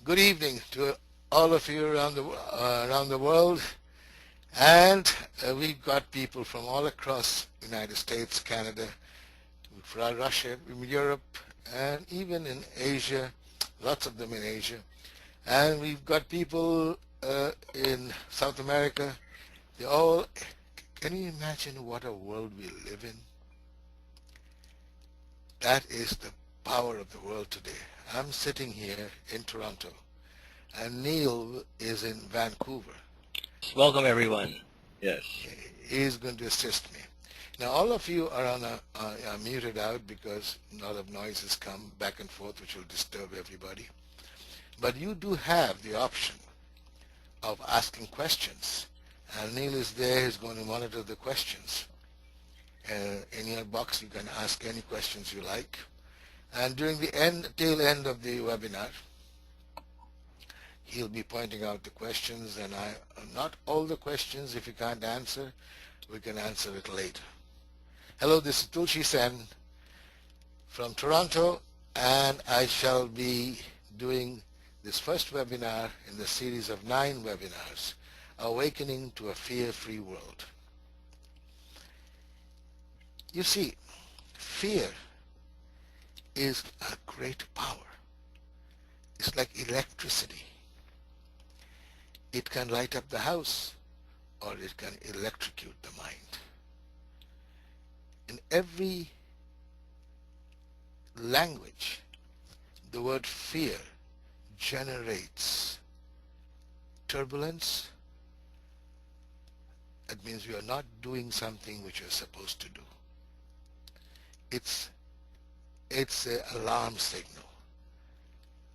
Good evening to all of you around the world, and we've got people from all across United States, Canada, Russia, Europe, and even in Asia. Lots of them in Asia, and we've got people in South America. They all. Can you imagine what a world we live in? That is the power of the world today. I'm sitting here in Toronto, and Neil is in Vancouver. Yes, welcome everyone. Yes. He's going to assist me. Now, all of you are muted out because a lot of noises come back and forth, which will disturb everybody. But you do have the option of asking questions, and Neil is there. He's going to monitor the questions. In your box, you can ask any questions you like. And during the tail end of the webinar, he'll be pointing out the questions, and not all the questions. If you can't answer, we can answer it later. Hello, this is Tulshi Sen from Toronto, and I shall be doing this first webinar in the series of 9 webinars, Awakening to a Fear-Free World. You see, fear is a great power. It's like electricity. It can light up the house, or it can electrocute the mind. In every language, the word fear generates turbulence. That means you are not doing something which you're supposed to do. It's an alarm signal.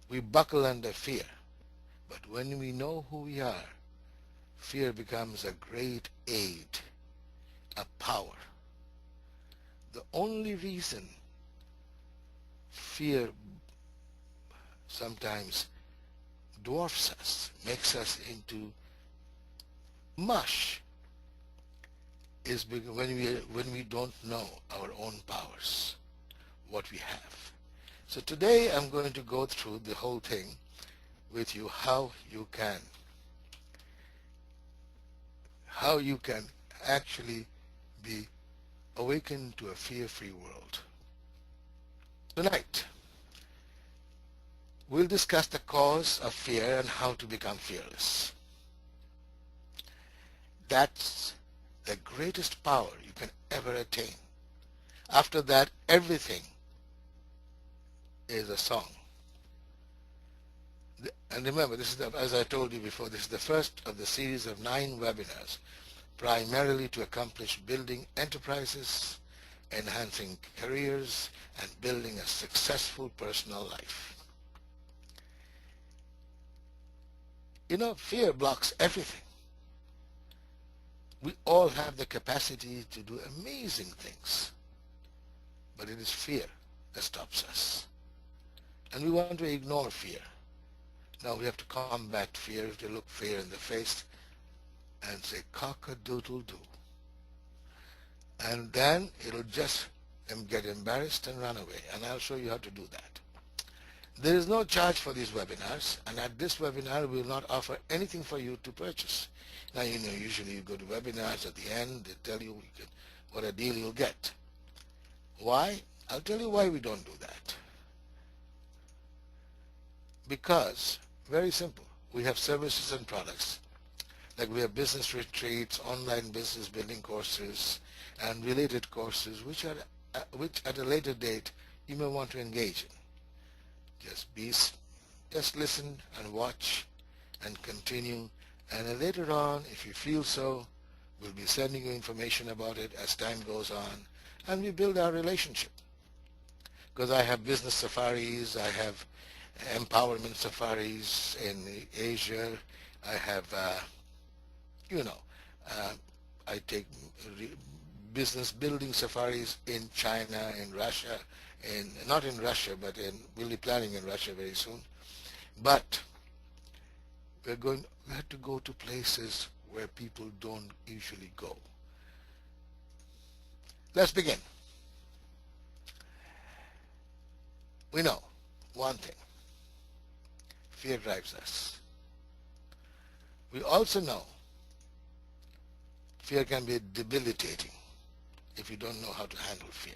We buckle under fear, but when we know who we are, fear becomes a great aid, a power. The only reason fear sometimes dwarfs us, makes us into mush, is when we don't know our own powers, what we have. So today I'm going to go through the whole thing with you, how you can actually be awakened to a fear-free world. Tonight, we'll discuss the cause of fear and how to become fearless. That's the greatest power you can ever attain. After that, everything is a song. And remember, this is as I told you before, this is the first of the series of 9 webinars, primarily to accomplish building enterprises, enhancing careers, and building a successful personal life. You know, fear blocks everything. We all have the capacity to do amazing things, but it is fear that stops us. And we want to ignore fear. Now we have to combat fear. We have to look fear in the face and say, cock-a-doodle-doo. And then it'll just get embarrassed and run away. And I'll show you how to do that. There is no charge for these webinars, and at this webinar we will not offer anything for you to purchase. Now, you know, usually you go to webinars, at the end they tell you what a deal you'll get. Why? I'll tell you why we don't do that. Because, very simple, we have services and products. Like we have business retreats, online business building courses, and related courses, which at a later date you may want to engage in. Just listen and watch and continue, and then later on, if you feel so, we'll be sending you information about it as time goes on, and we build our relationship. Because I have business safaris, I have empowerment safaris in Asia, I have, I take business building safaris in China, in Russia, not in Russia, but we'll be planning in Russia very soon. But we have to go to places where people don't usually go. Let's begin. We know one thing. Fear drives us. We also know fear can be debilitating if you don't know how to handle fear.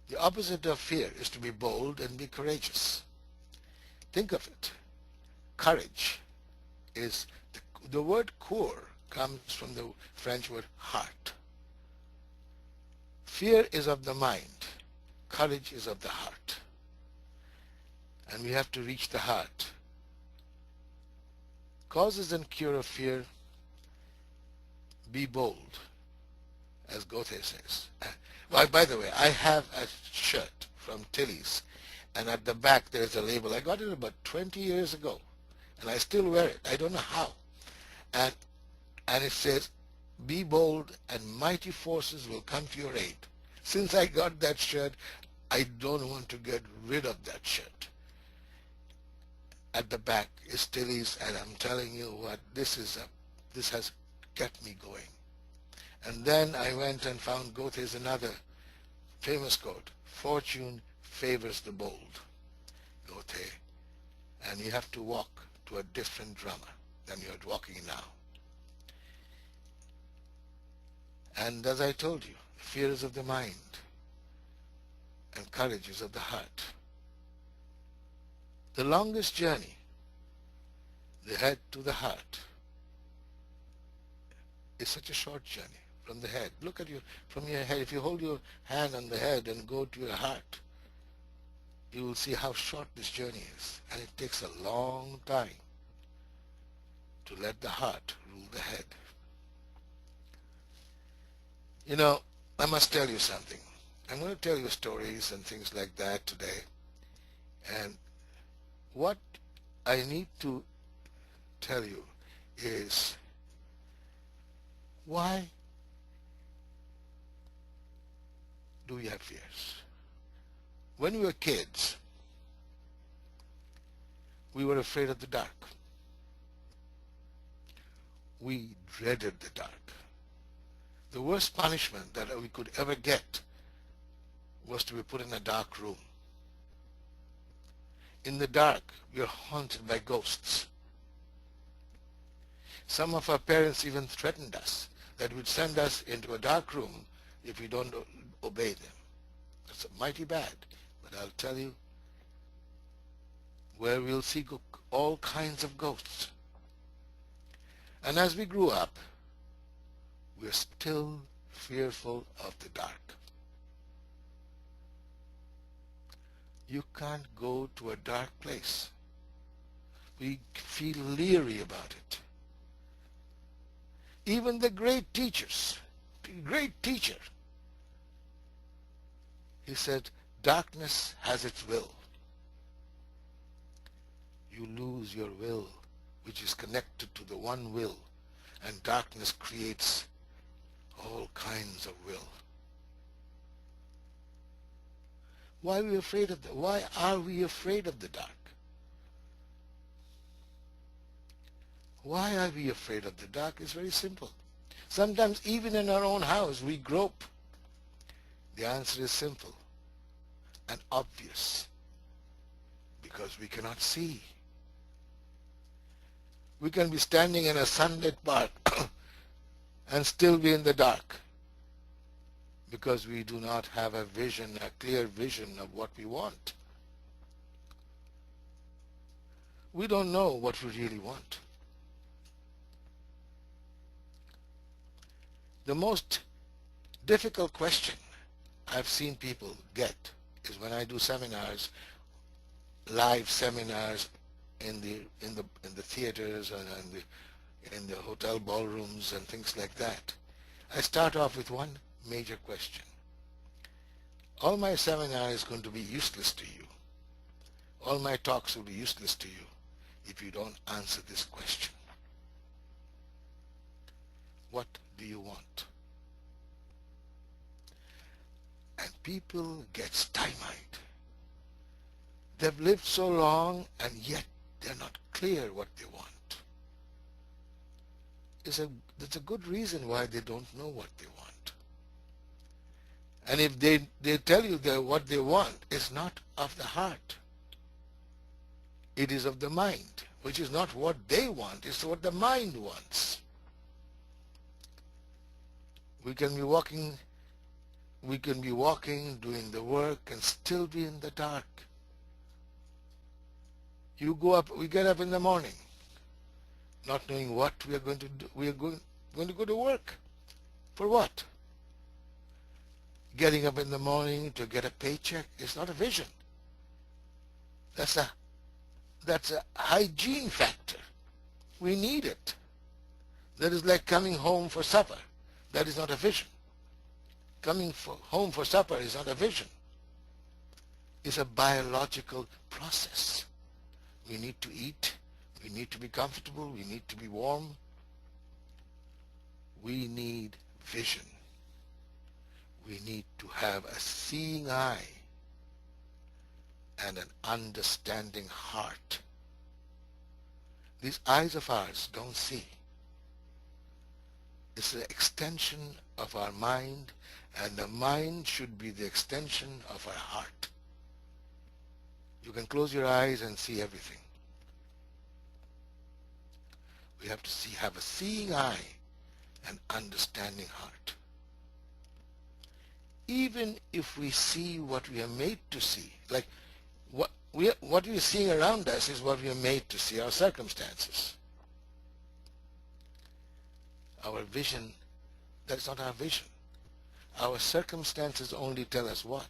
The opposite of fear is to be bold and be courageous. Think of it. Courage is, the word coeur comes from the French word heart. Fear is of the mind. Courage is of the heart. And we have to reach the heart. Causes and cure of fear: be bold, as Goethe says. Well, by the way, I have a shirt from Tilly's, and at the back there's a label. I got it about 20 years ago, and I still wear it. I don't know how. And it says, be bold and mighty forces will come to your aid. Since I got that shirt, I don't want to get rid of that shirt. At the back is Tilly's, and I'm telling you what, this has kept me going. And then I went and found Goethe's another famous quote: fortune favors the bold. Goethe. And you have to walk to a different drummer than you're walking now. And as I told you, fear is of the mind and courage is of the heart. The longest journey, the head to the heart, is such a short journey from the head. Look at you from your head. If you hold your hand on the head and go to your heart, you will see how short this journey is. And it takes a long time to let the heart rule the head. You know, I must tell you something. I'm going to tell you stories and things like that today. And what I need to tell you is, why do we have fears? When we were kids, we were afraid of the dark. We dreaded the dark. The worst punishment that we could ever get was to be put in a dark room. In the dark, we are haunted by ghosts. Some of our parents even threatened us that would send us into a dark room if we don't obey them. That's mighty bad. But I'll tell you, where we'll see all kinds of ghosts. And as we grew up, we're still fearful of the dark. You can't go to a dark place. We feel leery about it. Even the great teachers, great teacher, he said, darkness has its will. You lose your will, which is connected to the one will, and darkness creates all kinds of will. Why are we afraid of why are we afraid of the dark? Why are we afraid of the dark? It's very simple. Sometimes even in our own house we grope. The answer is simple and obvious. Because we cannot see. We can be standing in a sunlit park and still be in the dark, because we do not have a vision, a clear vision of what we want. We don't know what we really want. The most difficult question I've seen people get is when I do seminars, live seminars in the theaters and in the hotel ballrooms and things like that. I start off with one major question. All my seminar is going to be useless to you. All my talks will be useless to you if you don't answer this question. What do you want? And people get stymied. They've lived so long and yet they're not clear what they want. There's a good reason why they don't know what they want. And if they tell you that what they want is not of the heart, It is of the mind, which is not what they want, it's what the mind wants. We can be walking, doing the work, and still be in the dark. We get up in the morning, not knowing what we are going to do. We are going to go to work. For what? Getting up in the morning to get a paycheck is not a vision. That's a hygiene factor. We need it. That is like coming home for supper. That is not a vision. Home for supper is not a vision. It's a biological process. We need to eat. We need to be comfortable. We need to be warm. We need vision. We need to have a seeing eye and an understanding heart. These eyes of ours don't see. It's an extension of our mind, and the mind should be the extension of our heart. You can close your eyes and see everything. We have to have a seeing eye and understanding heart. Even if we see what we are made to see, like what we are seeing around us is what we are made to see, our circumstances. Our vision, that's not our vision. Our circumstances only tell us what?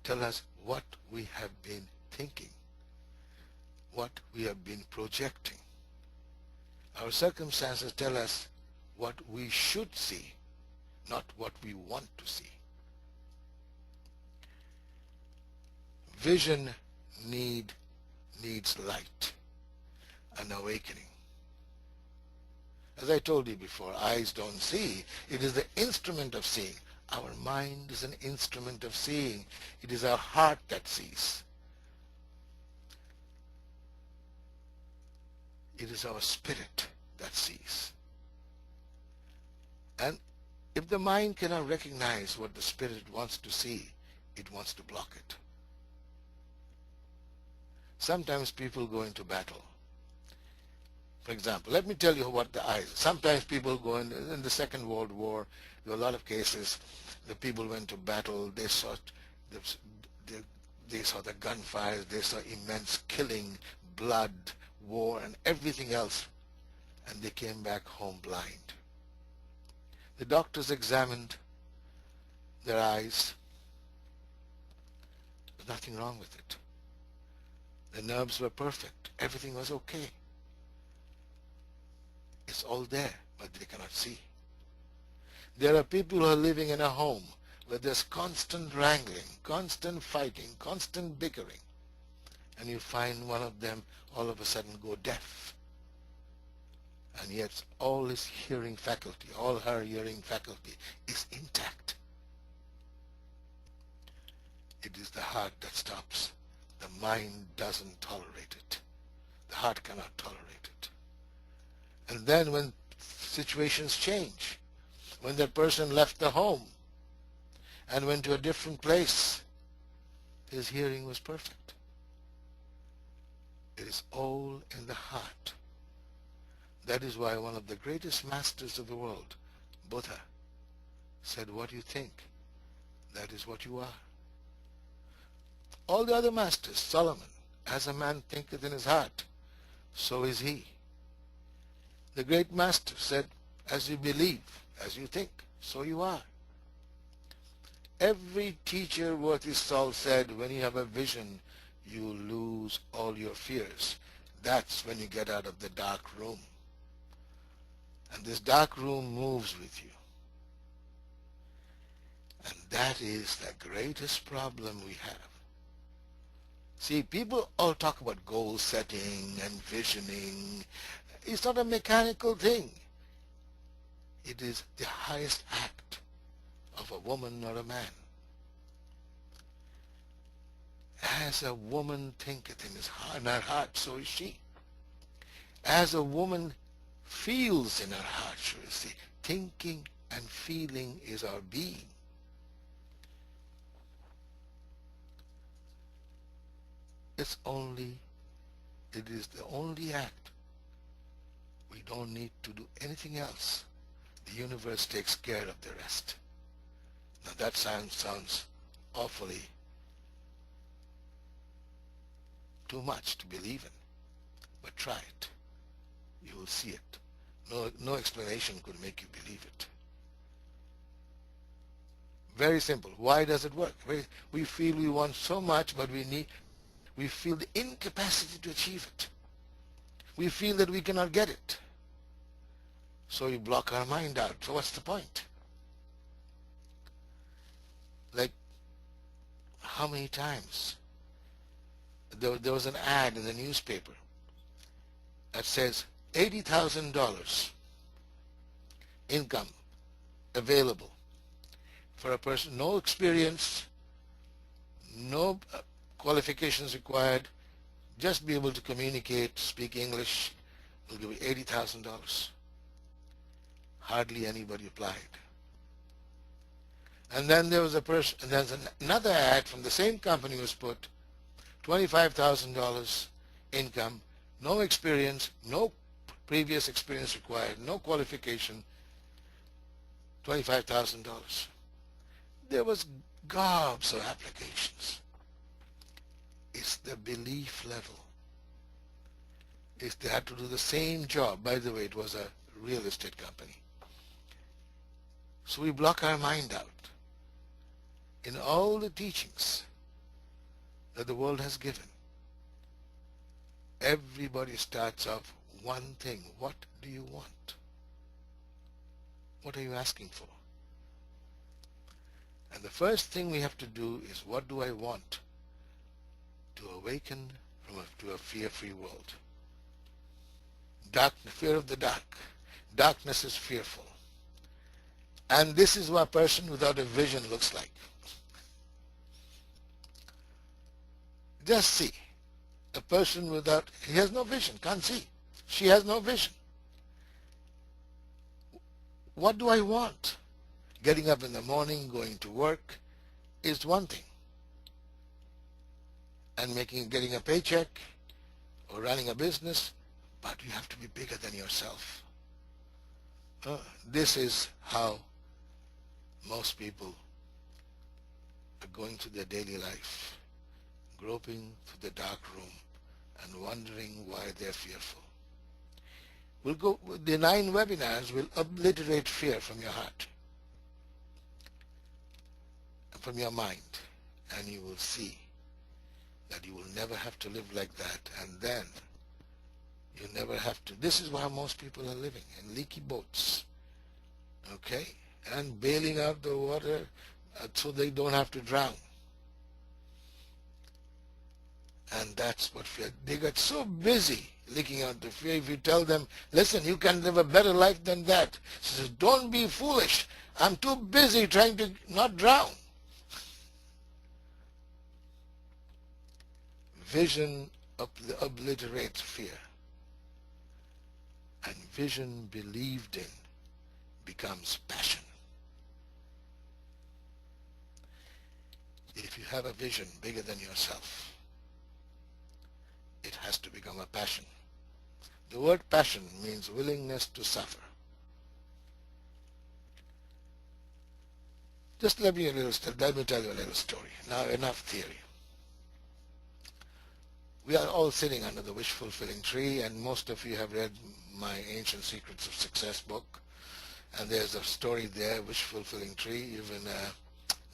Tell us what we have been thinking, what we have been projecting. Our circumstances tell us what we should see, not what we want to see. Vision needs light, an awakening. As I told you before, eyes don't see. It is the instrument of seeing. Our mind is an instrument of seeing. It is our heart that sees. It is our spirit that sees. And if the mind cannot recognize what the spirit wants to see, it wants to block it. Sometimes people go into battle. For example, let me tell you what the eyes. Sometimes people go in the Second World War. There were a lot of cases. The people went to battle. They saw the gunfires. They saw immense killing, blood, war, and everything else. And they came back home blind. The doctors examined their eyes. There's nothing wrong with it. The nerves were perfect. Everything was okay. It's all there, but they cannot see. There are people who are living in a home where there's constant wrangling, constant fighting, constant bickering. And you find one of them all of a sudden go deaf. And yet all his hearing faculty, all her hearing faculty is intact. It is the heart that stops. The mind doesn't tolerate it. The heart cannot tolerate it. And then when situations change, when that person left the home and went to a different place, his hearing was perfect. It is all in the heart. That is why one of the greatest masters of the world, Buddha, said, what you think, that is what you are. All the other masters, Solomon, as a man thinketh in his heart, so is he. The great master said, as you believe, as you think, so you are. Every teacher worth his salt said, when you have a vision, you lose all your fears. That's when you get out of the dark room. And this dark room moves with you. And that is the greatest problem we have. See, people all talk about goal setting and visioning. It's not a mechanical thing. It is the highest act of a woman or a man. As a woman thinketh in her heart, so is she. As a woman feels in her heart, so is she. Thinking and feeling is our being. it is the only act. We don't need to do anything else. The universe takes care of the rest. Now that sounds awfully too much to believe in, but try it. You will see it. No explanation could make you believe it. Very simple. Why does it work? We feel we want so much, but we feel the incapacity to achieve it. We feel that we cannot get it. So we block our mind out. So what's the point? Like, how many times? There was an ad in the newspaper that says $80,000 income available for a person, no experience, no qualifications required, just be able to communicate, speak English, will give you $80,000. Hardly anybody applied. And then there was there's another ad from the same company was put, $25,000 income, no experience, no previous experience required, no qualification, $25,000. There was gobs of applications. It's the belief level. They had to do the same job. By the way, it was a real estate company. So we block our mind out. In all the teachings that the world has given, everybody starts off one thing. What do you want? What are you asking for? And the first thing we have to do is, what do I want? To awaken to a fear-free world. Fear of the dark. Darkness is fearful. And this is what a person without a vision looks like. Just see. A person he has no vision, can't see. She has no vision. What do I want? Getting up in the morning, going to work is one thing. And getting a paycheck or running a business, but you have to be bigger than yourself. This is how most people are going through their daily life, groping through the dark room and wondering why they're fearful. The 9 webinars will obliterate fear from your heart, from your mind, and you will see that you will never have to live like that, and then you never have to. This is why most people are living in leaky boats, okay, and bailing out the water so they don't have to drown. And that's what fear. They got so busy leaking out the fear. If you tell them, listen, you can live a better life than that, she says, don't be foolish. I'm too busy trying to not drown. Vision obliterates fear. And vision believed in becomes passion. If you have a vision bigger than yourself, it has to become a passion. The word passion means willingness to suffer. Just let me tell you a little story. Now, enough theory. We are all sitting under the wish-fulfilling tree, and most of you have read my Ancient Secrets of Success book, and there's a story there, wish-fulfilling tree. Even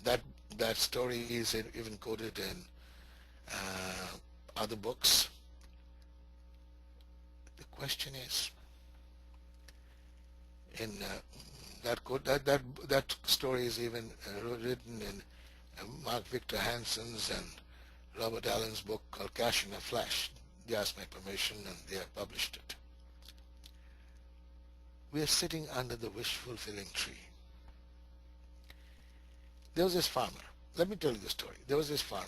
that story is even quoted in other books. The question is, in that story is even written in Mark Victor Hansen's and Robert Allen's book called Cash in a Flash. They asked my permission and they have published it. We are sitting under the wish-fulfilling tree. There was this farmer. Let me tell you the story. There was this farmer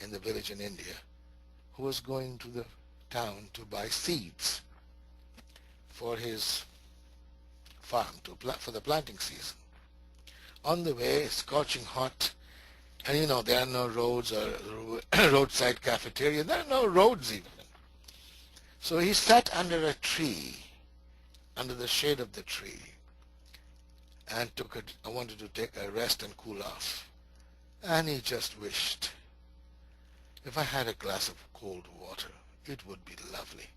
in the village in India who was going to the town to buy seeds for his farm, for the planting season. On the way, scorching hot, And there are no roads or roadside cafeteria. There are no roads even. So he sat under a tree, under the shade of the tree, and wanted to take a rest and cool off. And he just wished, if I had a glass of cold water, it would be lovely.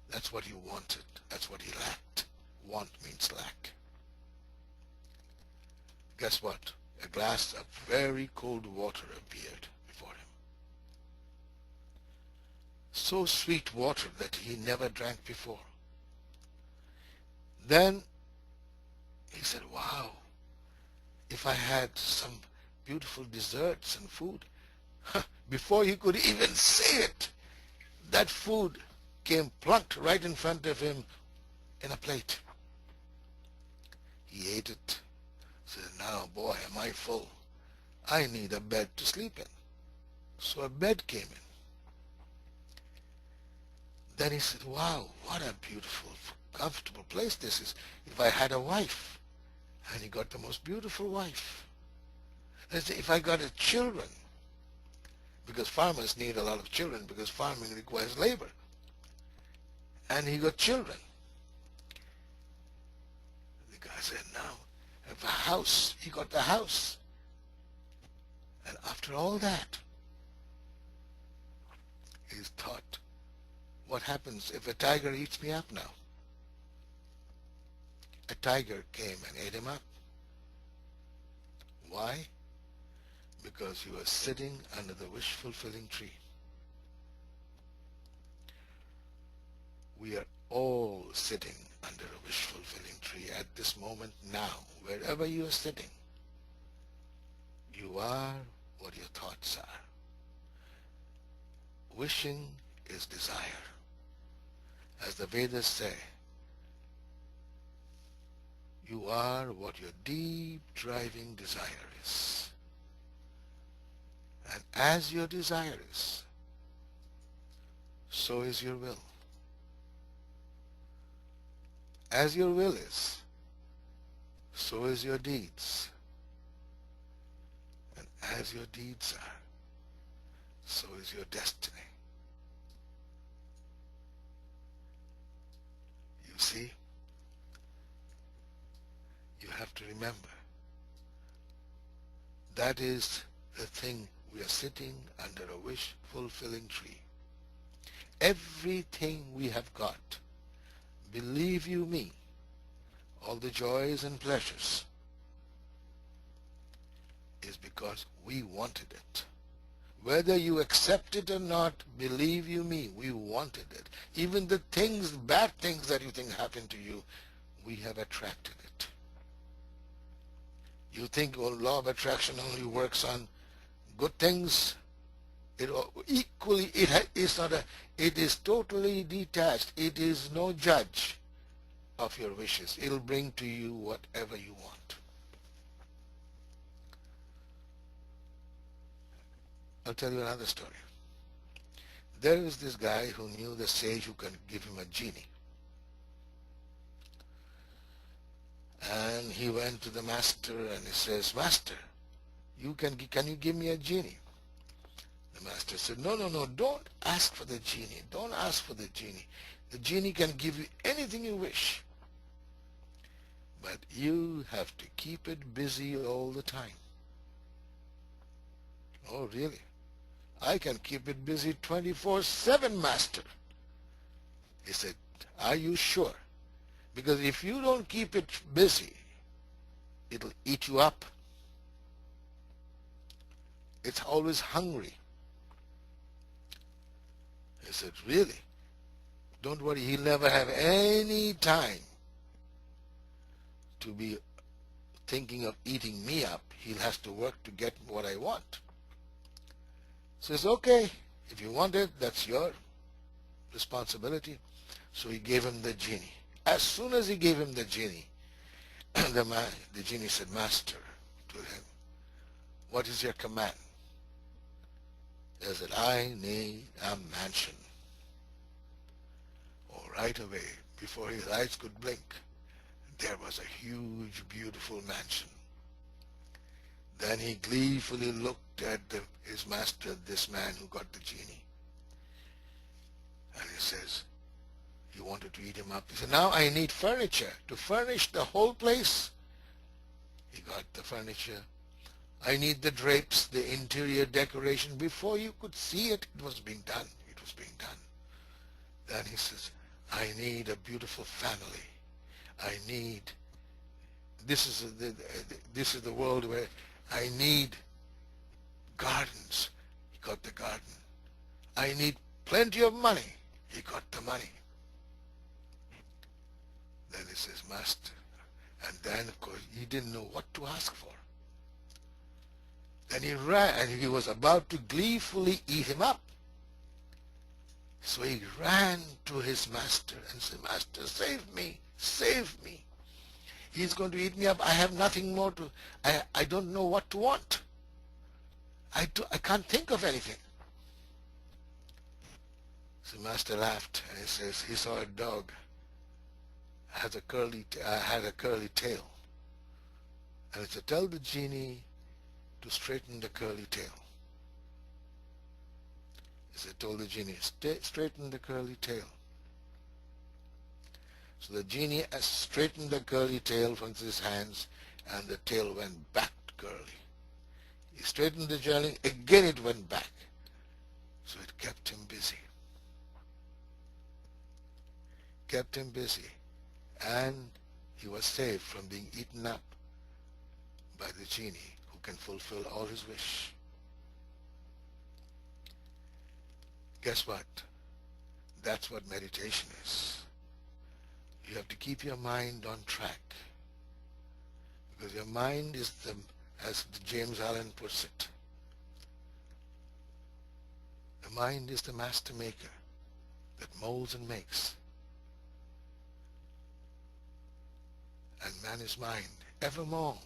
That's what he wanted. That's what he lacked. Want means lack. Guess what? A glass of very cold water appeared before him. So sweet water that he never drank before. Then he said, wow, if I had some beautiful desserts and food. Before he could even say it, that food came plunked right in front of him in a plate. He ate it. Said, now boy, am I full. I need a bed to sleep in. So a bed came in. Then he said, wow, what a beautiful, comfortable place this is. If I had a wife. And he got the most beautiful wife. And if I got children, because farmers need a lot of children because farming requires labor. And he got children. The guy said, now, if a house, he got the house. And after all that, he's thought, what happens if a tiger eats me up now? A tiger came and ate him up. Why? Because he was sitting under the wish-fulfilling tree. We are all sitting under a wish-fulfilling tree at this moment now. Wherever you are sitting, you are what your thoughts are. Wishing is desire. As the Vedas say, you are what your deep driving desire is. And as your desire is, so is your will. As your will is, so is your deeds. And as your deeds are, so is your destiny. You see, you have to remember, that is the thing. We are sitting under a wish-fulfilling tree. Everything we have got, believe you me, all the joys and pleasures, is because we wanted it. Whether you accept it or not, believe you me, we wanted it. Even the things, bad things that you think happen to you, we have attracted it. You think law of attraction only works on good things? It is totally detached. It is no judge of your wishes. It'll bring to you whatever you want. I'll tell you another story. There is this guy who knew the sage who can give him a genie. And he went to the master and he says, Master, can you give me a genie? The master said, no, don't ask for the genie. Don't ask for the genie. The genie can give you anything you wish. But you have to keep it busy all the time. Oh, really? I can keep it busy 24/7, Master. He said, are you sure? Because if you don't keep it busy, it'll eat you up. It's always hungry. He said, really? Don't worry, he'll never have any time to be thinking of eating me up. He'll have to work to get what I want. Says, okay, if you want it, that's your responsibility. So he gave him the genie. As soon as he gave him the genie, the genie said, Master, to him, what is your command? He said, I need a mansion. Oh, right away, before his eyes could blink, there was a huge, beautiful mansion. Then he gleefully looked at his master, this man who got the genie. And he says, he wanted to eat him up. He said, now I need furniture to furnish the whole place. He got the furniture. I need the drapes, the interior decoration. Before you could see it, it was being done. It was being done. Then he says, I need a beautiful family. I need, this is the world where I need gardens. He got the garden. I need plenty of money. He got the money. Then he says, Master. And then, of course, he didn't know what to ask for. Then he ran, and he was about to gleefully eat him up. So he ran to his master and said, Master, save me, save me. He's going to eat me up. I have nothing more to, I don't know what to want. I can't think of anything. So Master laughed and he says, he saw a dog had a curly tail. And he said, tell the genie to straighten the curly tail. He said, told the genie, straighten the curly tail. So the genie straightened the curly tail from his hands, and the tail went back curly. He straightened the journey, again it went back. So it kept him busy. Kept him busy. And he was saved from being eaten up by the genie who can fulfill all his wish. Guess what? That's what meditation is. You have to keep your mind on track, because your mind is as James Allen puts it, the mind is the master maker that molds and makes. And man is mind. Evermore,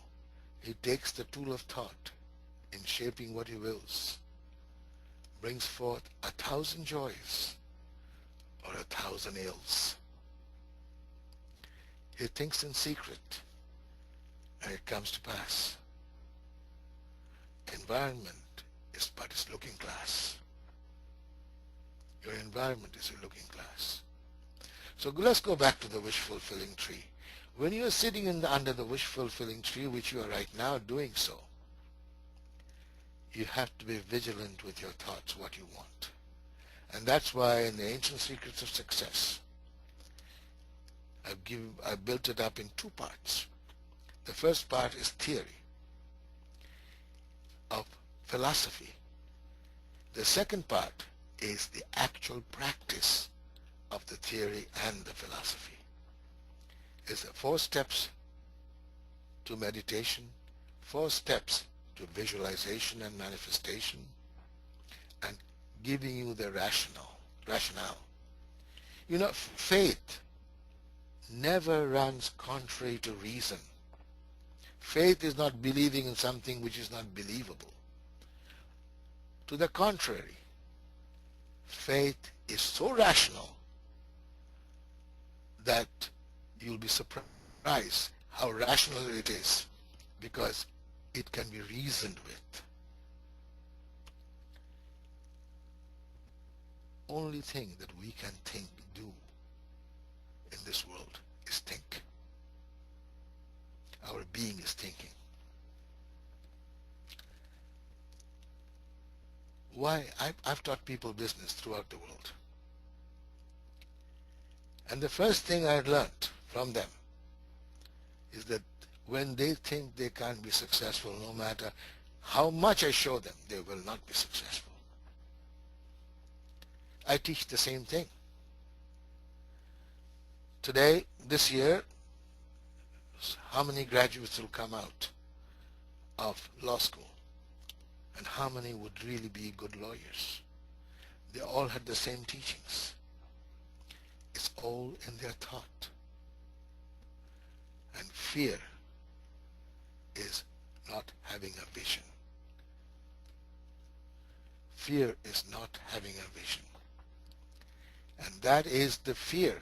he takes the tool of thought in shaping what he wills, brings forth 1,000 joys or 1,000 ills. He thinks in secret, and it comes to pass. Environment is but his looking glass. Your environment is your looking glass. So let's go back to the wish-fulfilling tree. When you are sitting under the wish-fulfilling tree, which you are right now doing so, you have to be vigilant with your thoughts, what you want. And that's why in the Ancient Secrets of Success, I built it up in 2 parts. The first part is theory of philosophy. The second part is the actual practice of the theory and the philosophy. It's the 4 steps to meditation, 4 steps to visualization and manifestation, and giving you the rationale. You know, faith never runs contrary to reason. Faith is not believing in something which is not believable. To the contrary, faith is so rational that you'll be surprised how rational it is, because it can be reasoned with. Only thing that we can do in this world is think. Our being is thinking. Why? I've taught people business throughout the world. And the first thing I learned from them is that when they think they can't be successful, no matter how much I show them, they will not be successful. I teach the same thing. Today, this year, how many graduates will come out of law school? And how many would really be good lawyers? They all had the same teachings. It's all in their thought. And fear is not having a vision. Fear is not having a vision. And that is the fear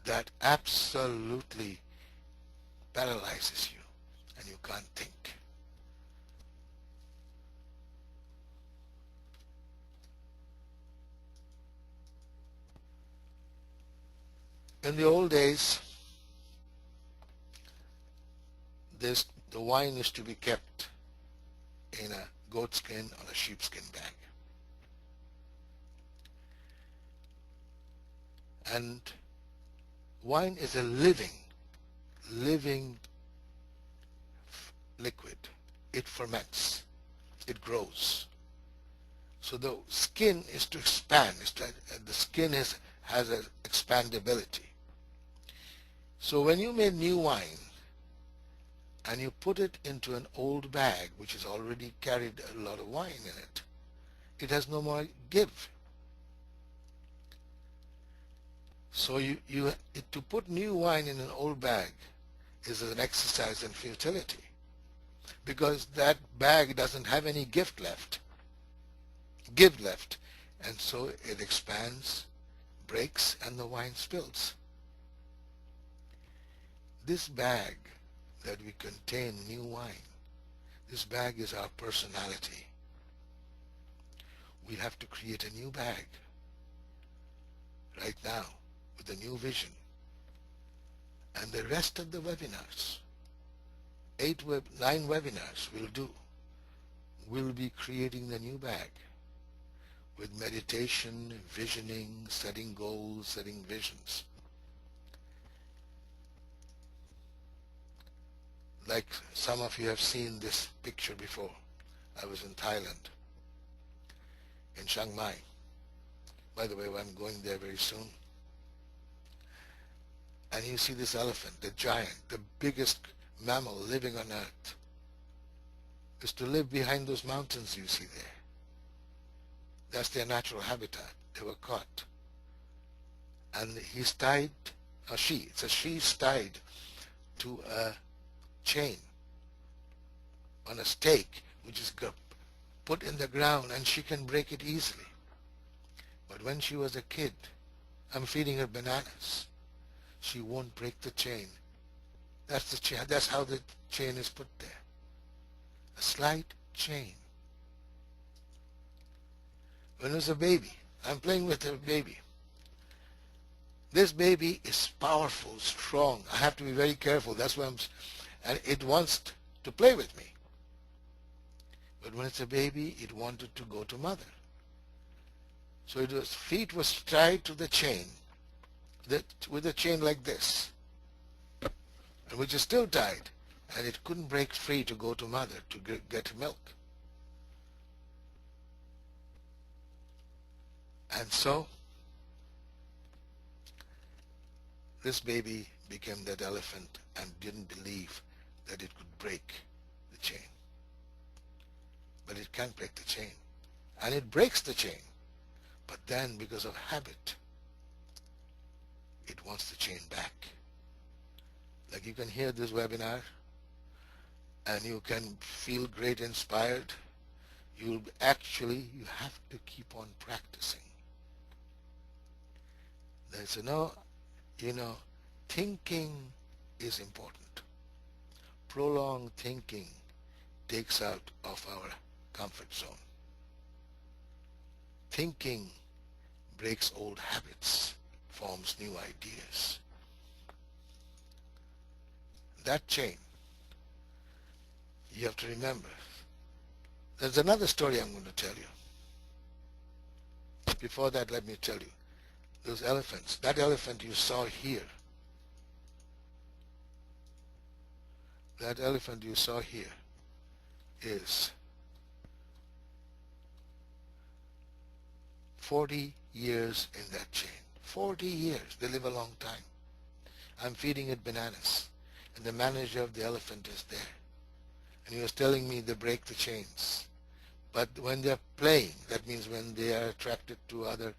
that absolutely paralyzes you, and you can't think. In the old days, the wine is to be kept in a goatskin or a sheepskin bag. And wine is a living liquid. It ferments. It grows. So the skin is to expand. The skin has an expandability. So when you make new wine and you put it into an old bag which has already carried a lot of wine in it, it has no more give. So to put new wine in an old bag is an exercise in futility, because that bag doesn't have any give left, and so it expands, breaks, and the wine spills. This bag that we contain new wine, this bag is our personality. We have to create a new bag right now with a new vision. And the rest of the webinars, 9 webinars we'll do, we'll be creating the new bag with meditation, visioning, setting goals, setting visions. Like some of you have seen this picture before. I was in Thailand, in Chiang Mai. By the way, I'm going there very soon. And you see this elephant, the giant, the biggest mammal living on earth, is to live behind those mountains you see there. That's their natural habitat. They were caught. And he's tied, or she, it's a she's tied to a chain on a stake which is put in the ground, and she can break it easily. But when she was a kid, I'm feeding her bananas. She won't break the chain. That's the chain. That's how the chain is put there. A slight chain. When it was a baby, I'm playing with a baby. This baby is powerful, strong. I have to be very careful. That's why and it wants to play with me. But when it's a baby, it wanted to go to mother. So its feet was tied to the chain, with a chain like this, and which is still tied, and it couldn't break free to go to mother to get milk. And so this baby became that elephant and didn't believe that it could break the chain. But it can't break the chain. And it breaks the chain. But then, because of habit, it wants the chain back. Like you can hear this webinar and you can feel great inspired. You have to keep on practicing. There's thinking is important. Prolonged thinking takes out of our comfort zone. Thinking breaks old habits, forms new ideas. That chain, you have to remember. There's another story I'm going to tell you. Before that, let me tell you. Those elephants, that elephant you saw here, that elephant you saw here is 40 years in that chain. 40 years. They live a long time. I'm feeding it bananas, and the manager of the elephant is there. And he was telling me they break the chains. But when they're playing, that means when they are attracted to other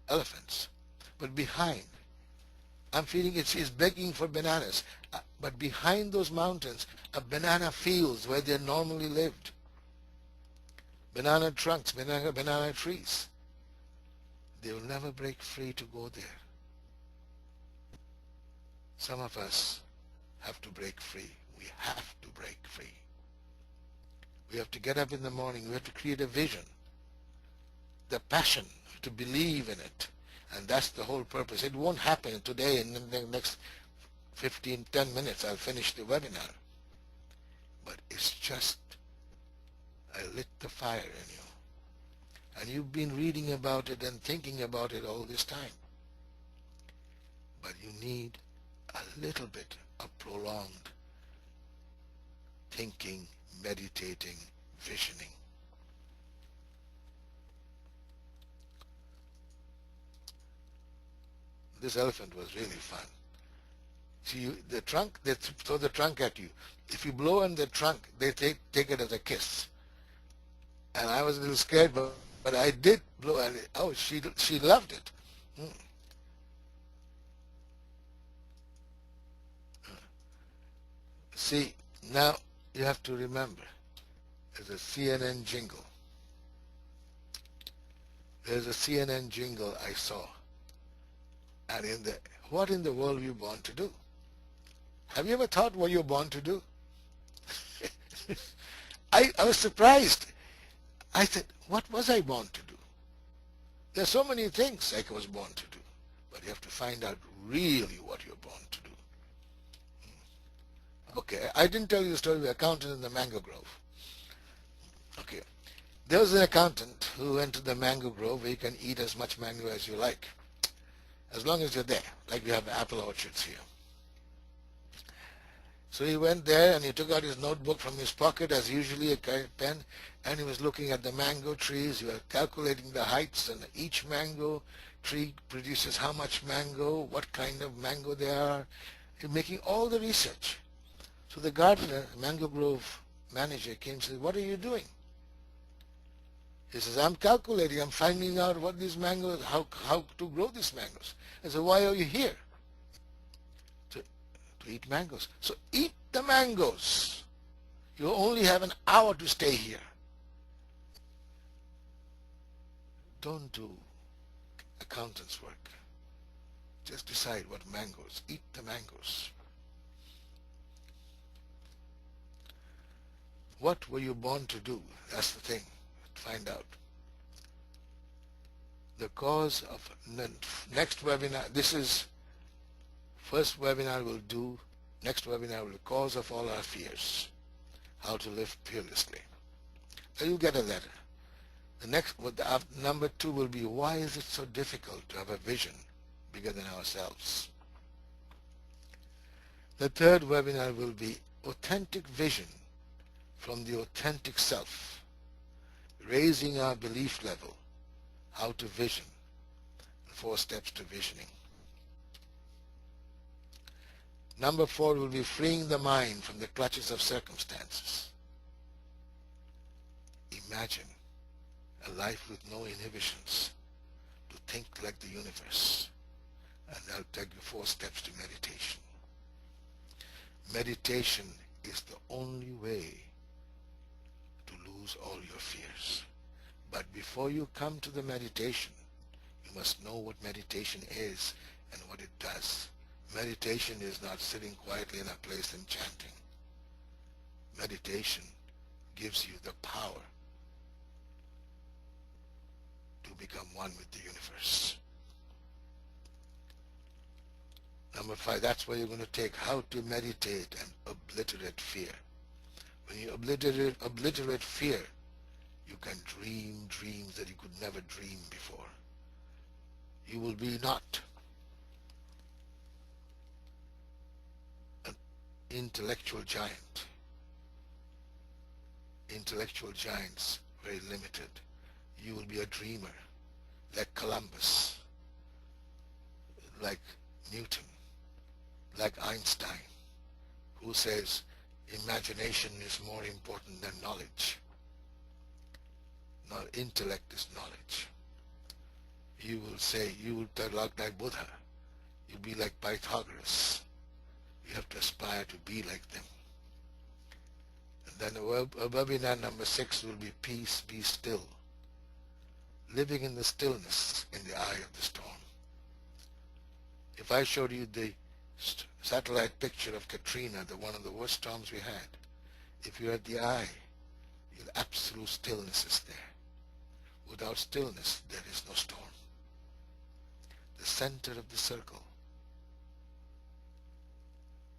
elephants. But behind, I'm feeding it, she's begging for bananas. But behind those mountains are banana fields where they normally lived. Banana trunks, banana trees. They will never break free to go there. Some of us have to break free. We have to break free. We have to get up in the morning. We have to create a vision. The passion to believe in it. And that's the whole purpose. It won't happen today. In the next 10 minutes, I'll finish the webinar. But it's just, I lit the fire in you. And you've been reading about it and thinking about it all this time. But you need a little bit of prolonged thinking, meditating, visioning. This elephant was really fun. See, the trunk, they throw the trunk at you. If you blow on the trunk, they take it as a kiss. And I was a little scared, but I did blow, and oh, she loved it. See, now you have to remember, there's a CNN jingle. There's a CNN jingle I saw. And what in the world were you born to do? Have you ever thought what you're born to do? I was surprised. I said, what was I born to do? There's so many things I was born to do. But you have to find out really what you're born to do. Okay, I didn't tell you the story of the accountant in the mango grove. Okay, there was an accountant who went to the mango grove where you can eat as much mango as you like, as long as you're there, like we have apple orchards here. So he went there and he took out his notebook from his pocket, as usually a pen, and he was looking at the mango trees. He was calculating the heights, and each mango tree produces how much mango, what kind of mango they are. He's making all the research. So the gardener, mango grove manager, came and said, what are you doing? He says, I'm calculating, I'm finding out what these mangoes, how to grow these mangoes. I said, why are you here? To eat mangoes. So eat the mangoes. You only have an hour to stay here. Don't do accountant's work. Just decide what mangoes. Eat the mangoes. What were you born to do? That's the thing. Find out. The cause of next webinar, this is first webinar we'll do, next webinar will be cause of all our fears, how to live fearlessly. So you'll get a letter. The next, number 2 will be, why is it so difficult to have a vision bigger than ourselves? The third webinar will be authentic vision from the authentic self, raising our belief level, how to vision, the 4 steps to visioning. Number 4 will be freeing the mind from the clutches of circumstances. Imagine a life with no inhibitions, to think like the universe. And I'll take you 4 steps to meditation. Meditation is the only way to lose all your fears. But before you come to the meditation, you must know what meditation is and what it does. Meditation is not sitting quietly in a place and chanting. Meditation gives you the power to become one with the universe. Number 5, that's where you're going to take how to meditate and obliterate fear. When you obliterate fear, you can dream dreams that you could never dream before. You will be not an intellectual giant. Intellectual giants, very limited. You will be a dreamer, like Columbus, like Newton, like Einstein, who says imagination is more important than knowledge. Now, intellect is knowledge. You will say, you will talk like Buddha. You'll be like Pythagoras. You have to aspire to be like them. And then webinar number 6 will be peace, be still. Living in the stillness in the eye of the storm. If I showed you the satellite picture of Katrina, one of the worst storms we had, if you're at the eye, absolute stillness is there. Without stillness, there is no storm. the center of the circle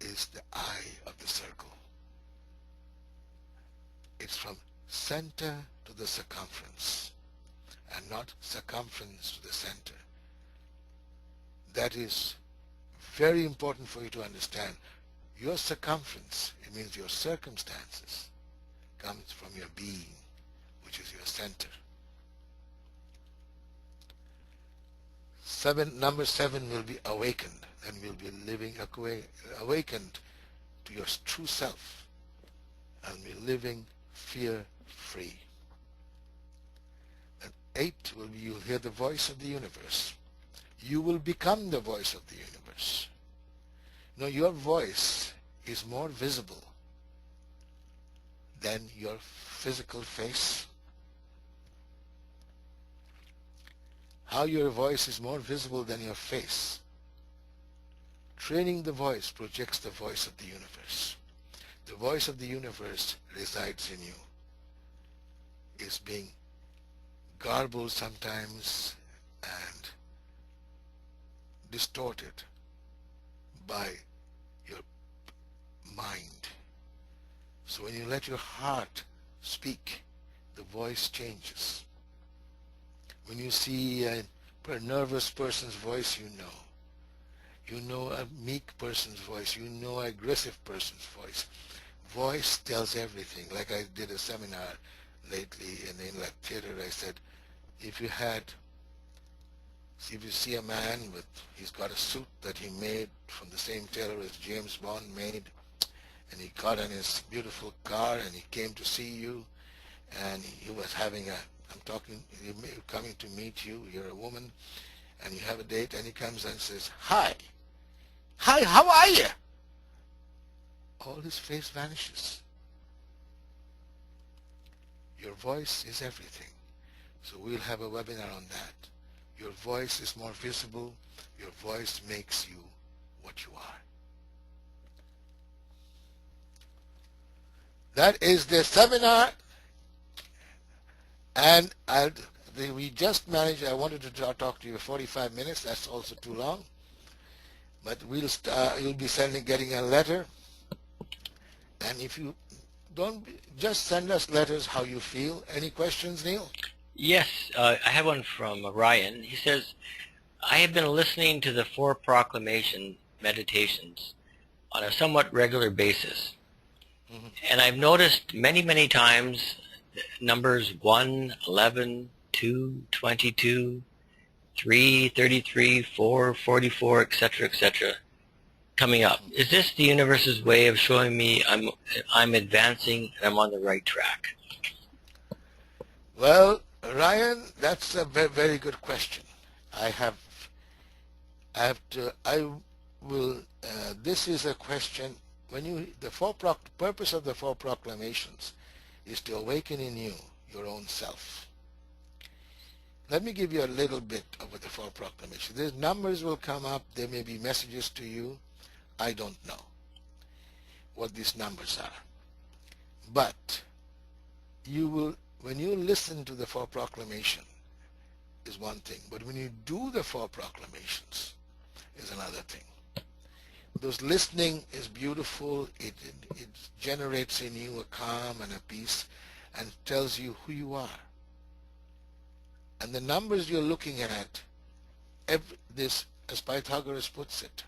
is the eye of the circle. It's from center to the circumference and not circumference to the center. That is very important for you to understand. Your circumference, it means your circumstances, comes from your being, which is your center. Number 7 will be awakened, and we'll be living awakened to your true self, and be living fear-free. And 8 will be you'll hear the voice of the universe. You will become the voice of the universe. You know, your voice is more visible than your physical face. How your voice is more visible than your face. Training the voice projects the voice of the universe. The voice of the universe resides in you. Is being garbled sometimes and distorted by your mind. So when you let your heart speak, the voice changes. When you see a nervous person's voice, you know. You know a meek person's voice. You know an aggressive person's voice. Voice tells everything. Like I did a seminar lately in the Inlet Theater, I said, if you see a man he's got a suit that he made from the same tailor as James Bond made, and he got in his beautiful car and he came to see you, and he was having coming to meet you, you're a woman, and you have a date, and he comes and says, hi, how are you? All his face vanishes. Your voice is everything. So we'll have a webinar on that. Your voice is more visible. Your voice makes you what you are. That is the seminar, and we just managed. I wanted to talk to you for 45 minutes. That's also too long. But you'll be getting a letter, and if you don't, just send us letters how you feel. Any questions, Neil? Yes, I have one from Ryan. He says, I have been listening to the 4 proclamation meditations on a somewhat regular basis. Mm-hmm. And I've noticed many times numbers 1, 11, 2, 22, 3, 33, 4, 44, etc., coming up. Is this the universe's way of showing me I'm advancing and I'm on the right track? Well, Ryan, that's a very good question. This is a question. The purpose of the 4 proclamations is to awaken in you your own self. Let me give you a little bit of the 4 proclamations. These numbers will come up. There may be messages to you. I don't know what these numbers are. But when you listen to the 4 proclamation is one thing. But when you do the 4 proclamations is another thing. Those listening is beautiful. It generates in you a calm and a peace and tells you who you are. And the numbers you're looking at, as Pythagoras puts it,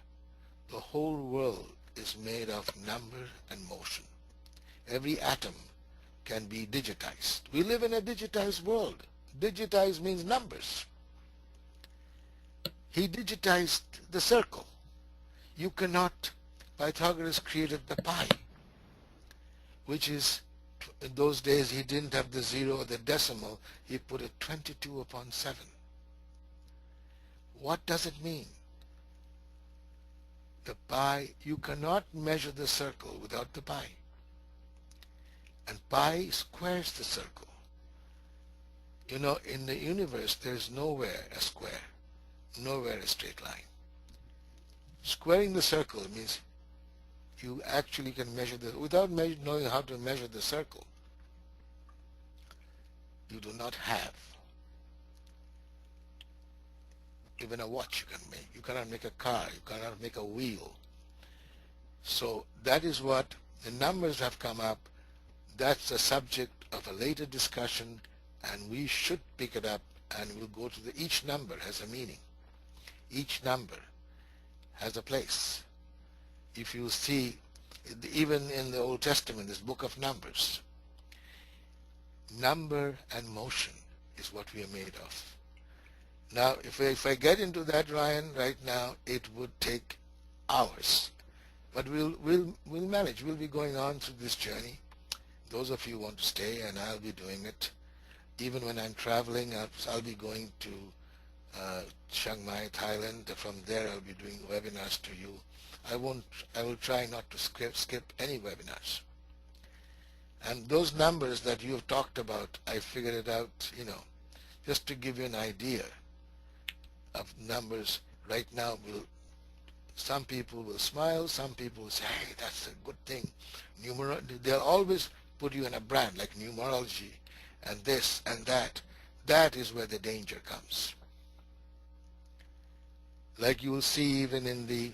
the whole world is made of number and motion. Every atom can be digitized. We live in a digitized world. Digitized means numbers. He digitized the circle. Pythagoras created the pi, which is, in those days he didn't have the 0 or the decimal. He put it 22 upon 7. What does it mean? The pi, you cannot measure the circle without the pi. And pi squares the circle. You know, in the universe, there's nowhere a square, nowhere a straight line. Squaring the circle means you actually can measure without knowing how to measure the circle. You do not have. even a watch you can make. You cannot make a car. You cannot make a wheel. So that is what the numbers have come up. That's the subject of a later discussion, and we should pick it up, and we'll go to each number has a meaning. Each number has a place. If you see, even in the Old Testament, this book of Numbers, number and motion is what we are made of. Now, if I get into that, Ryan, right now, it would take hours. But we'll manage. We'll be going on through this journey. Those of you who want to stay, and I'll be doing it. Even when I'm traveling, I'll be going to Chiang Mai, Thailand. From there, I'll be doing webinars to you. I will try not to skip any webinars. And those numbers that you've talked about, I figured it out, just to give you an idea of numbers. Right now, some people will smile, some people will say, hey, that's a good thing. They'll always put you in a brand like numerology and this and that. That is where the danger comes. Like you will see even in the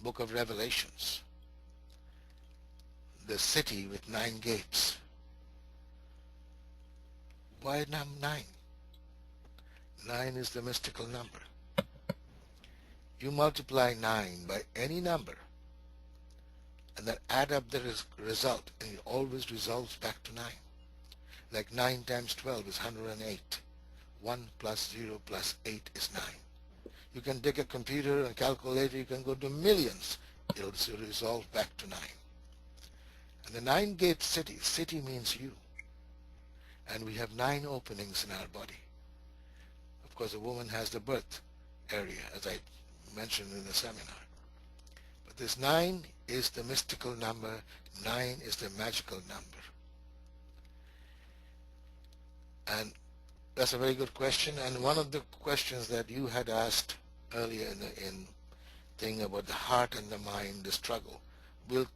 book of Revelations, the city with 9 gates. Why 9? 9 is the mystical number. You multiply 9 by any number and then add up the result, and it always resolves back to 9. Like 9 times 12 is 108. 1 plus 0 plus 8 is 9. You can take a computer and calculator, you can go to millions. It'll resolve back to 9. And the 9-gate city means you. And we have 9 openings in our body. Of course, a woman has the birth area, as I mentioned in the seminar. But this 9 is the mystical number. 9 is the magical number. And that's a very good question. And one of the questions that you had asked earlier in thing about the heart and the mind, the struggle, we'll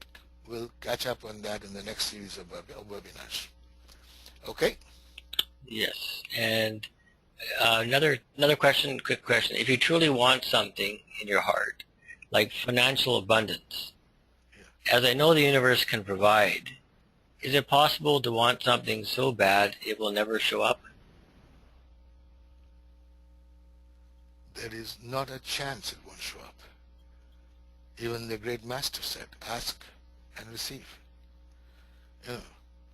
catch up on that in the next series of webinars. Okay? Yes. And another question, quick question. If you truly want something in your heart, like financial abundance, as I know the universe can provide, is it possible to want something so bad it will never show up? There is not a chance it won't show up. Even the great master said, ask and receive.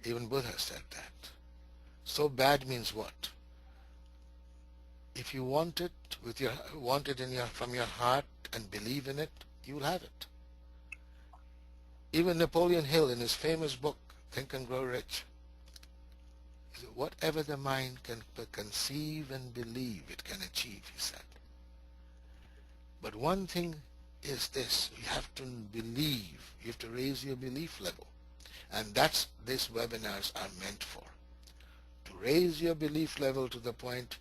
Even Buddha said that. So bad means what? If you want it from your heart and believe in it, you will have it. Even Napoleon Hill, in his famous book, Think and Grow Rich, he said, whatever the mind can conceive and believe, it can achieve, he said. But one thing is this, you have to believe, you have to raise your belief level. And that's these webinars are meant for. To raise your belief level to the point,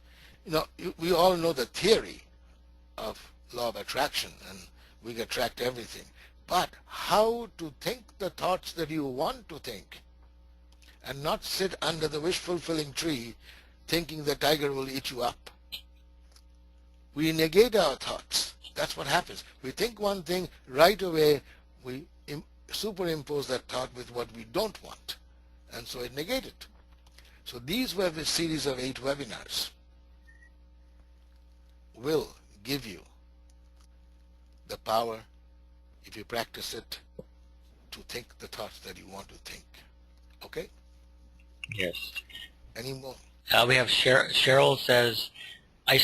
we all know the theory of law of attraction, and we attract everything. But how to think the thoughts that you want to think and not sit under the wish-fulfilling tree thinking the tiger will eat you up. We negate our thoughts. That's what happens. We think one thing, right away we superimpose that thought with what we don't want, and so it negated. So these were a series of 8 webinars will give you the power, if you practice it, to think the thoughts that you want to think. Okay? Yes. Any more? We have Cheryl says, I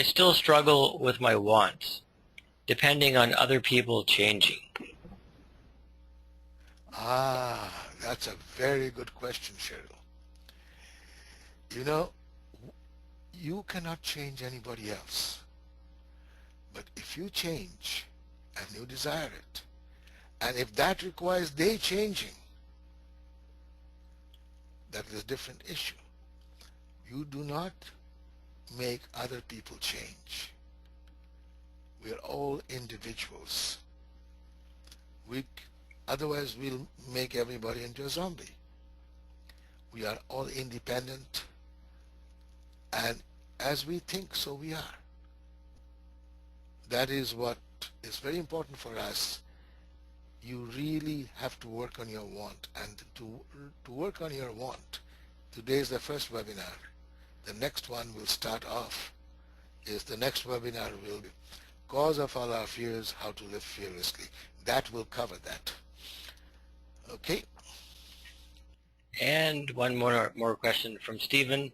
still struggle with my wants, depending on other people changing. That's a very good question, Cheryl. You cannot change anybody else. But if you change and you desire it, and if that requires they changing, that is a different issue. You do not make other people change. We are all individuals. Otherwise we'll make everybody into a zombie. We are all independent, and as we think, so we are. That is what is very important for us. You really have to work on your want, and to work on your want, today is the first webinar. The next one will start off, is the next webinar will be Cause of All Our Fears, How to Live Fearlessly. That will cover that. Okay? And one more question from Stephen.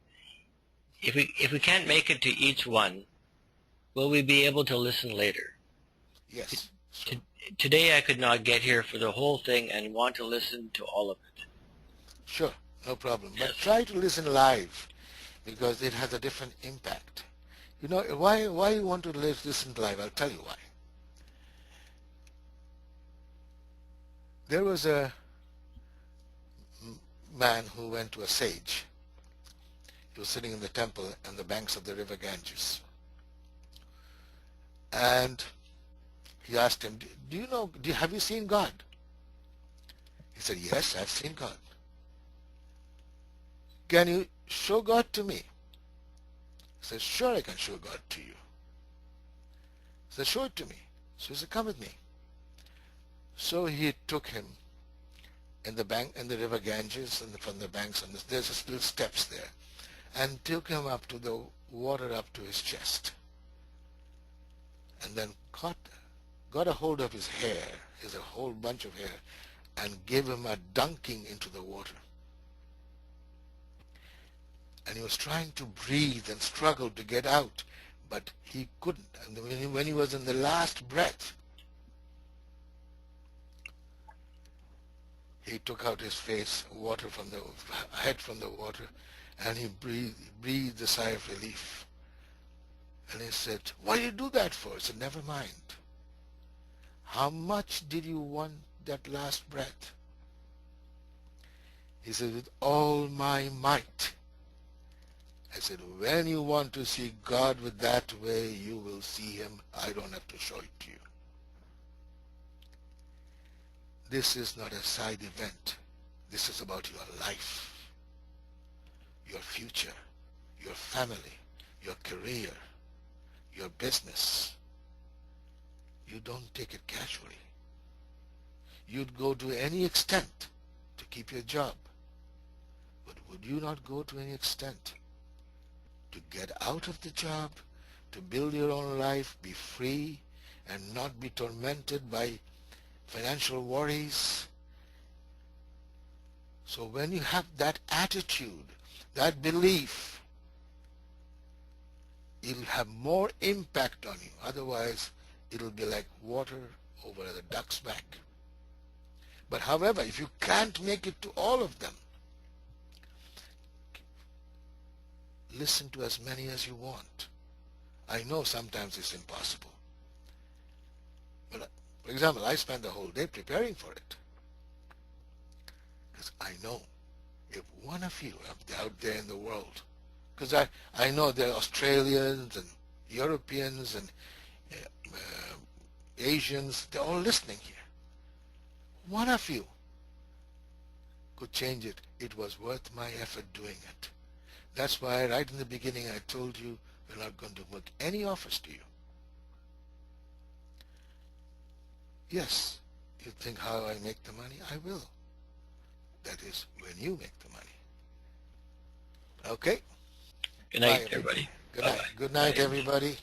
If we can't make it to each one, will we be able to listen later? Yes. Sure. Today I could not get here for the whole thing and want to listen to all of it. Sure, no problem. Yes. But try to listen live, because it has a different impact. You know, why you want to listen live? I'll tell you why. There was a man who went to a sage. He was sitting in the temple on the banks of the river Ganges. And he asked him, have you seen God? He said, yes, I've seen God. Can you show God to me? He said, sure, I can show God to you. He said, show it to me. So he said, come with me. So he took him in the river Ganges, and from the banks, and there's just little steps there, and took him up to the water up to his chest, and then got a hold of his hair, a whole bunch of hair, and gave him a dunking into the water. And he was trying to breathe and struggled to get out, but he couldn't. And when he was in the last breath, he took out his face, head from the water, and he breathed a sigh of relief. And he said, what did you do that for? I said, never mind. How much did you want that last breath? He said, with all my might. I said, when you want to see God with that way, you will see him. I don't have to show it to you. This is not a side event. This is about your life, your future, your family, your career, your business. You don't take it casually. You'd go to any extent to keep your job. But would you not go to any extent to get out of the job, to build your own life, be free, and not be tormented by financial worries? So when you have that attitude, that belief, it'll have more impact on you. Otherwise, it'll be like water over the duck's back. But however, if you can't make it to all of them, listen to as many as you want. I know sometimes it's impossible. But for example, I spend the whole day preparing for it. Because I know if one of you out there in the world, because I know there are Australians and Europeans and Asians, they're all listening here. One of you could change it. It was worth my effort doing it. That's why right in the beginning I told you we're not going to make any offers to you. Yes, you think how I make the money? I will. That is when you make the money. Okay? Good night, Bye, everybody. Good night. Good night, everybody.